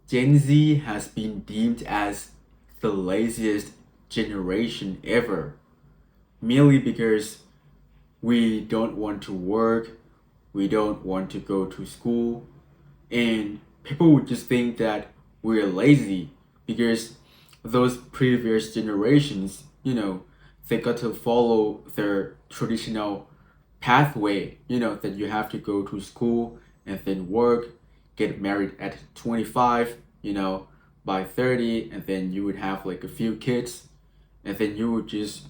Gen Z has been deemed as the laziest generation ever, merely because we don't want to work, we don't want to go to school, and people would just think that we're lazy because those previous generations, they got to follow their traditional pathway, that you have to go to school and then work, get married at 25, by 30, and then you would have like a few kids, and then you would just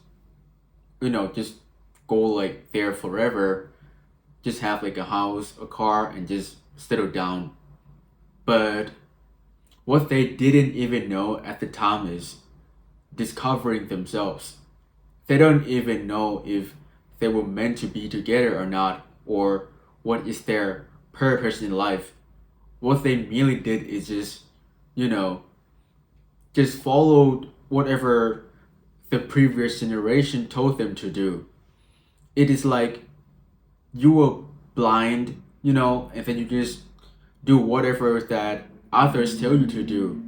go like there forever, just have like a house, a car, and just settle down. But what they didn't even know at the time is discovering themselves. They don't even know if they were meant to be together or not, or what is their purpose in life. What they merely did is you know, just followed whatever the previous generation told them to do. It is like you were blind, and then you just do whatever that others tell you to do.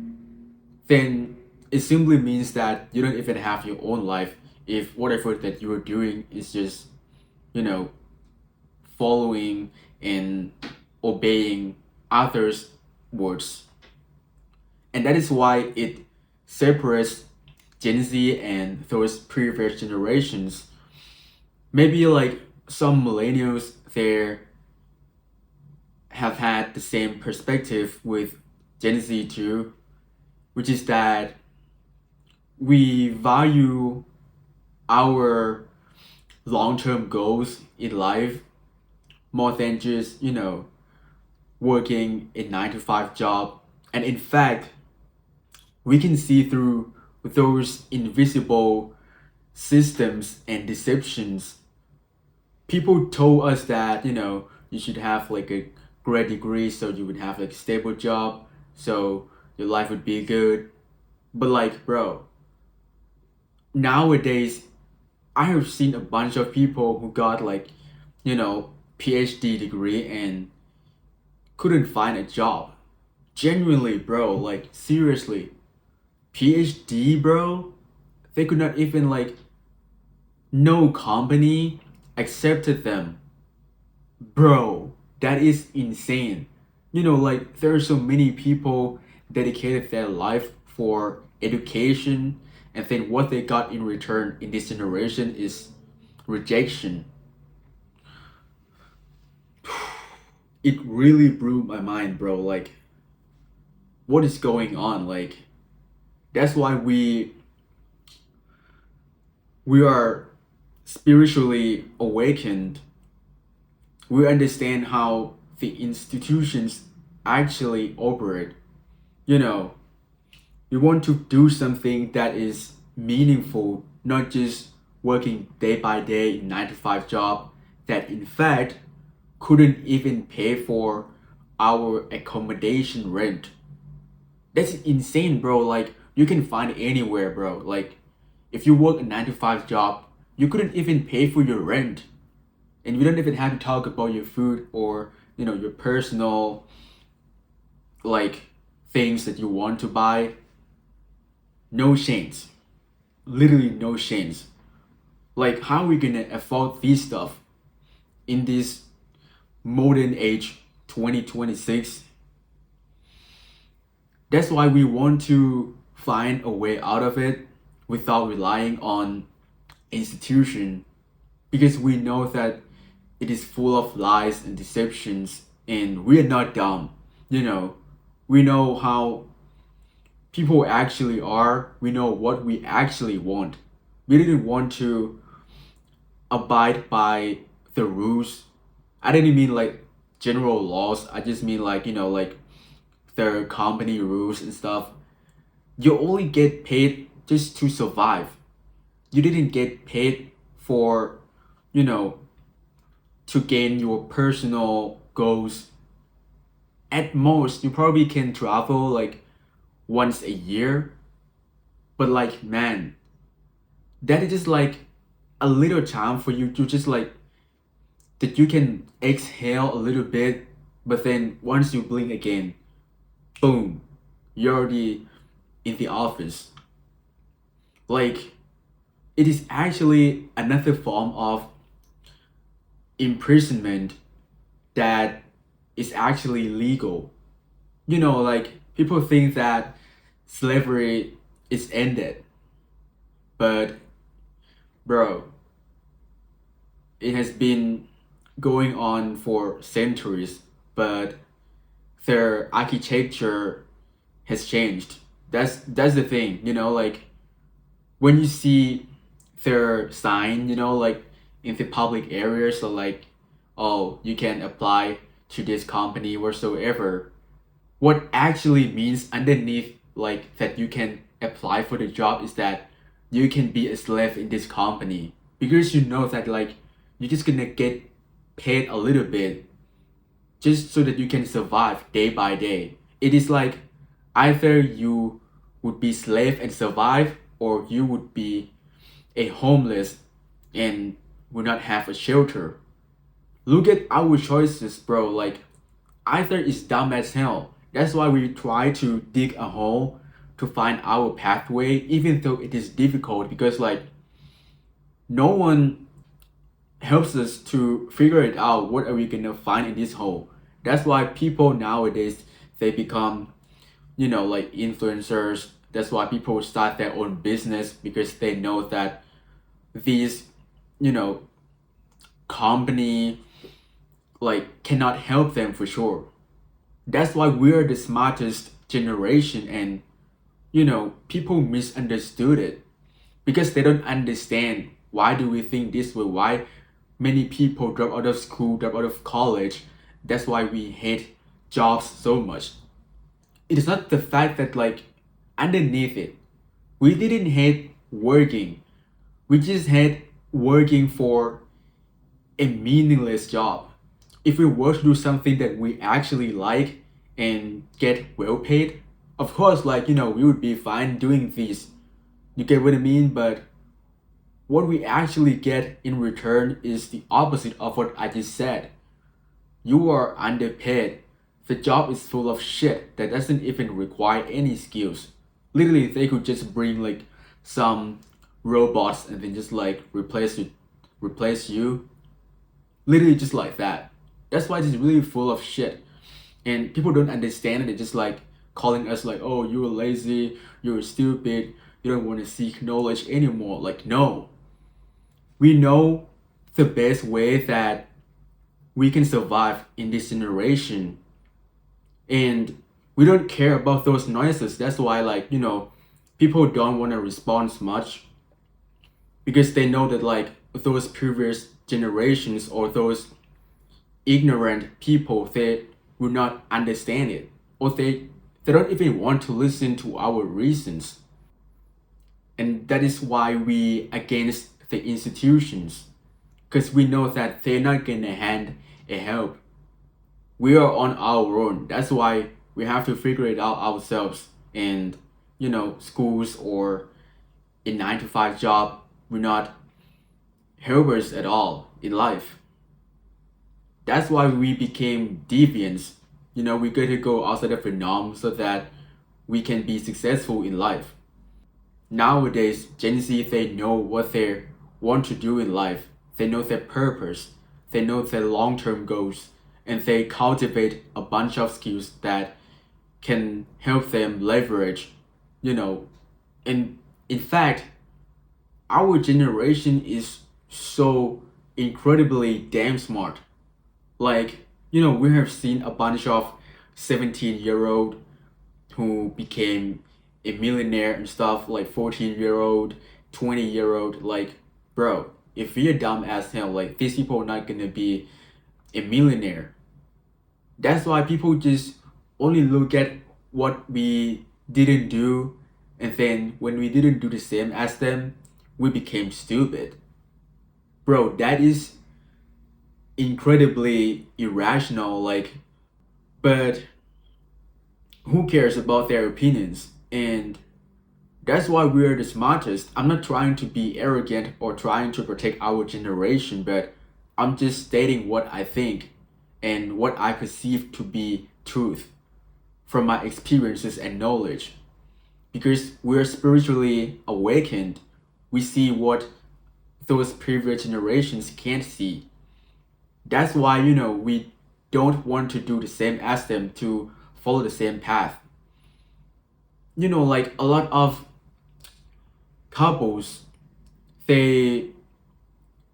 Then it simply means that you don't even have your own life if whatever that you are doing is just, you know, following and obeying others' words. And that is why it separates Gen Z and those previous generations. Maybe like some millennials there have had the same perspective with Gen Z too, which is that we value our long-term goals in life more than just, working a 9 to 5 job. And in fact, we can see through those invisible systems and deceptions. People told us that, you should have like a great degree so you would have like a stable job, so your life would be good. But like, bro, nowadays I have seen a bunch of people who got like, PhD degree and couldn't find a job. Genuinely, bro, like seriously. PhD, bro, they could not even like no company accepted them. Bro, that is insane. Like there are so many people dedicated their life for education, and then what they got in return in this generation is rejection. It really blew my mind, bro. Like, what is going on? Like, that's why we are spiritually awakened. We understand how the institutions actually operate. You know, we want to do something that is meaningful, not just working day by day in 9 to 5 job that in fact couldn't even pay for our accommodation rent. That's insane, bro. Like you can find anywhere, bro. Like if you work a 9 to 5 job, you couldn't even pay for your rent. And you don't even have to talk about your food or, your personal like things that you want to buy. No shames. Literally no shames. Like how are we gonna afford this stuff in this modern age 2026? That's why we want to find a way out of it without relying on institution, because we know that it is full of lies and deceptions, and we are not dumb. You know, we know how people actually are. We know what we actually want. We didn't want to abide by the rules. I didn't mean like general laws. I just mean like, like the company rules and stuff. You only get paid just to survive. You didn't get paid for, you know, to gain your personal goals. At most, you probably can travel like once a year. But like, man, that is just like a little time for you to just like that you can exhale a little bit, but then once you blink again, boom, you're already in the office. Like, it is actually another form of imprisonment that is actually legal. Like, people think that slavery is ended, but bro, it has been going on for centuries, but their architecture has changed. That's the thing, like when you see their sign, like in the public areas, so like, oh, you can apply to this company whatsoever. What actually means underneath, like that you can apply for the job, is that you can be a slave in this company, because you know that like you're just gonna get paid a little bit just so that you can survive day by day. It is like either you would be slave and survive, or you would be a homeless and would not have a shelter. Look at our choices, bro. Like, either is dumb as hell. That's why we try to dig a hole to find our pathway, even though it is difficult, because like no one helps us to figure it out. What are we gonna find in this hole? That's why people nowadays, they become, like influencers. That's why people start their own business, because they know that these, you know company like cannot help them for sure. That's why we're the smartest generation, and people misunderstood it, because they don't understand why do we think this way, why many people drop out of school, drop out of college. That's why we hate jobs so much. It is not the fact that like underneath it, we didn't hate working. We just hate working for a meaningless job. If we were to do something that we actually like and get well paid, of course, like, we would be fine doing this. You get what I mean? But what we actually get in return is the opposite of what I just said. You are underpaid. The job is full of shit that doesn't even require any skills. Literally, they could just bring like some robots and then just like replace you. Literally just like that. That's why it's really full of shit. And people don't understand it. They're just like calling us like, oh, you're lazy, you're stupid, you don't want to seek knowledge anymore. Like, no. We know the best way that we can survive in this generation. And we don't care about those noises. That's why, like, people don't want to respond much, because they know that like those previous generations, or those ignorant people, they will not understand it, or they don't even want to listen to our reasons. And that is why we against the institutions, because we know that they're not gonna hand a help. We are on our own. That's why we have to figure it out ourselves. And schools or a 9 to 5 job will not help us at all in life. That's why we became deviants. We got to go outside of the norm so that we can be successful in life. Nowadays, Gen Z, they know what they want to do in life. They know their purpose. They know their long-term goals, and they cultivate a bunch of skills that can help them leverage, and in fact, our generation is so incredibly damn smart. Like, we have seen a bunch of 17-year-old who became a millionaire and stuff, like 14-year-old, 20-year-old. Like, bro, if you're dumb as hell, like, these people are not gonna be a millionaire. That's why people just only look at what we didn't do, and then when we didn't do the same as them, we became stupid. Bro, that is incredibly irrational. Like, but who cares about their opinions? And that's why we're the smartest. I'm not trying to be arrogant or trying to protect our generation, but I'm just stating what I think and what I perceive to be truth. from my experiences and knowledge. Because we're spiritually awakened, we see what those previous generations can't see. That's why, we don't want to do the same as them, to follow the same path. Like a lot of couples, they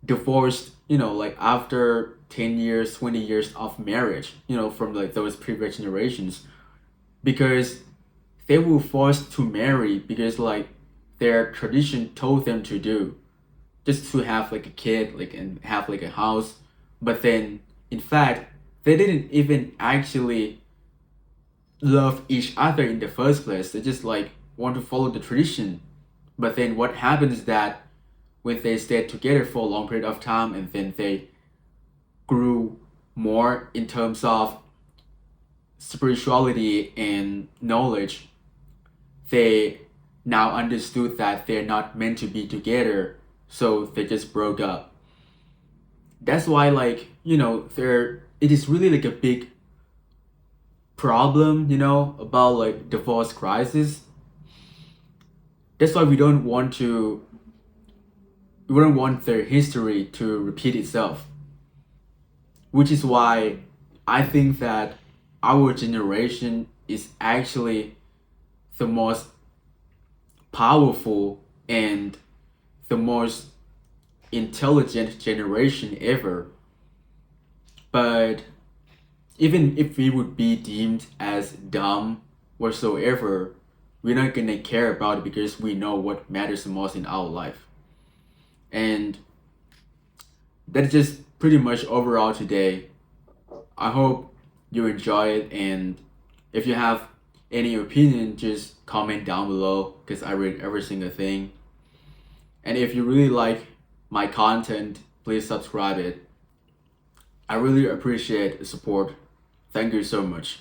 divorced, like after 10 years, 20 years of marriage, from like those previous generations, because they were forced to marry because like their tradition told them to do, just to have like a kid, like, and have like a house. But then in fact they didn't even actually love each other in the first place. They just like want to follow the tradition. But then what happens is that when they stayed together for a long period of time, and then they grew more in terms of spirituality and knowledge, they now understood that they're not meant to be together, so they just broke up. That's why, like, there it is really like a big problem, about like divorce crisis. That's why we don't want their history to repeat itself. Which is why I think that our generation is actually the most powerful and the most intelligent generation ever. But even if we would be deemed as dumb whatsoever, we're not gonna care about it because we know what matters the most in our life. And that's just pretty much overall today. I hope you enjoy it, and if you have any opinion, just comment down below because I read every single thing. And if you really like my content, please subscribe it. I really appreciate the support. Thank you so much.